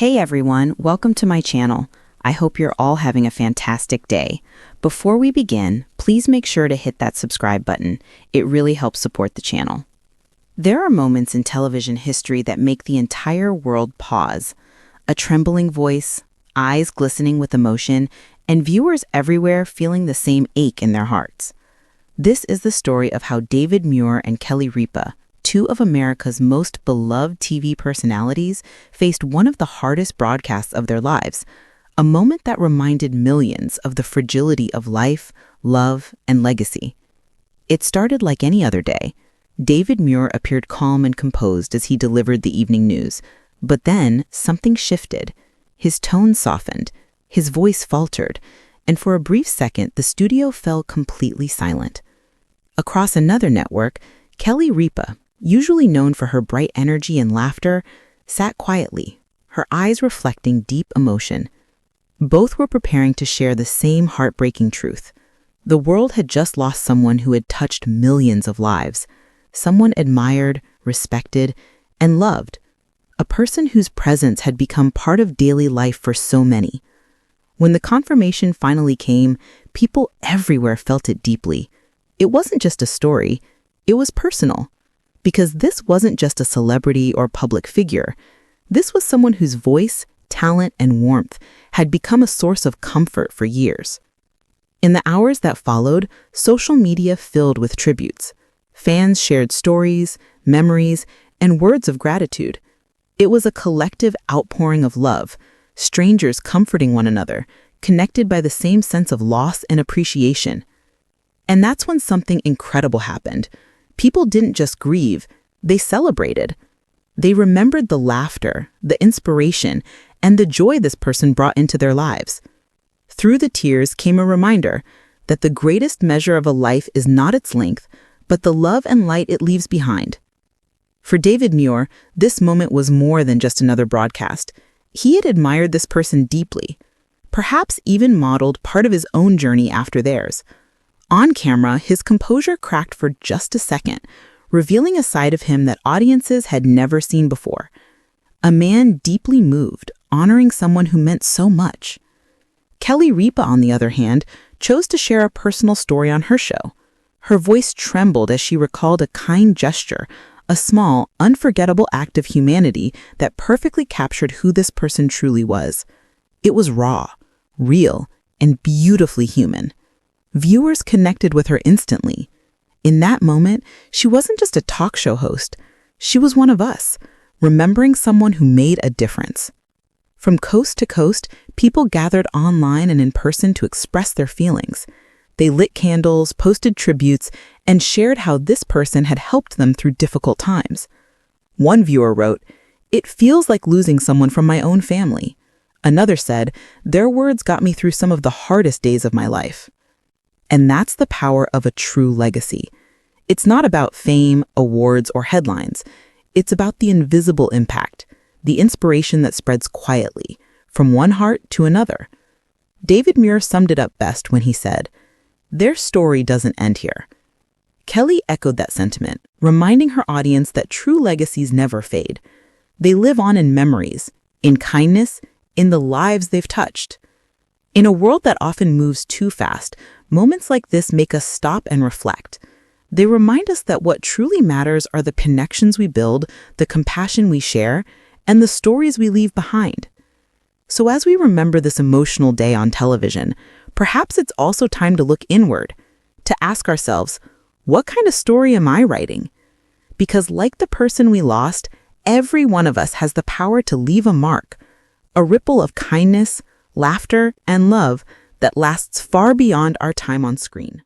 Hey everyone, welcome to my channel. I hope you're all having a fantastic day. Before we begin, please make sure to hit that subscribe button. It really helps support the channel. There are moments in television history that make the entire world pause. A trembling voice, eyes glistening with emotion, and viewers everywhere feeling the same ache in their hearts. This is the story of how David Muir and Kelly Ripa, two of America's most beloved TV personalities, faced one of the hardest broadcasts of their lives, a moment that reminded millions of the fragility of life, love, and legacy. It started like any other day. David Muir appeared calm and composed as he delivered the evening news, but then something shifted. His tone softened, his voice faltered, and for a brief second the studio fell completely silent. Across another network, Kelly Ripa, usually known for her bright energy and laughter, sat quietly, her eyes reflecting deep emotion. Both were preparing to share the same heartbreaking truth. The world had just lost someone who had touched millions of lives, someone admired, respected, and loved, a person whose presence had become part of daily life for so many. When the confirmation finally came, people everywhere felt it deeply. It wasn't just a story, it was personal. Because this wasn't just a celebrity or public figure. This was someone whose voice, talent, and warmth had become a source of comfort for years. In the hours that followed, social media filled with tributes. Fans shared stories, memories, and words of gratitude. It was a collective outpouring of love, strangers comforting one another, connected by the same sense of loss and appreciation. And that's when something incredible happened. People didn't just grieve, they celebrated. They remembered the laughter, the inspiration, and the joy this person brought into their lives. Through the tears came a reminder that the greatest measure of a life is not its length, but the love and light it leaves behind. For David Muir, this moment was more than just another broadcast. He had admired this person deeply, perhaps even modeled part of his own journey after theirs. On camera, his composure cracked for just a second, revealing a side of him that audiences had never seen before. A man deeply moved, honoring someone who meant so much. Kelly Ripa, on the other hand, chose to share a personal story on her show. Her voice trembled as she recalled a kind gesture, a small, unforgettable act of humanity that perfectly captured who this person truly was. It was raw, real, and beautifully human. Viewers connected with her instantly. In that moment, she wasn't just a talk show host. She was one of us, remembering someone who made a difference. From coast to coast, people gathered online and in person to express their feelings. They lit candles, posted tributes, and shared how this person had helped them through difficult times. One viewer wrote, "It feels like losing someone from my own family." Another said, "Their words got me through some of the hardest days of my life." And that's the power of a true legacy. It's not about fame, awards, or headlines. It's about the invisible impact, the inspiration that spreads quietly, from one heart to another. David Muir summed it up best when he said, "Their story doesn't end here." Kelly echoed that sentiment, reminding her audience that true legacies never fade. They live on in memories, in kindness, in the lives they've touched. In a world that often moves too fast, moments like this make us stop and reflect. They remind us that what truly matters are the connections we build, the compassion we share, and the stories we leave behind. So as we remember this emotional day on television, perhaps it's also time to look inward, to ask ourselves, what kind of story am I writing? Because like the person we lost, every one of us has the power to leave a mark, a ripple of kindness, laughter, and love that lasts far beyond our time on screen.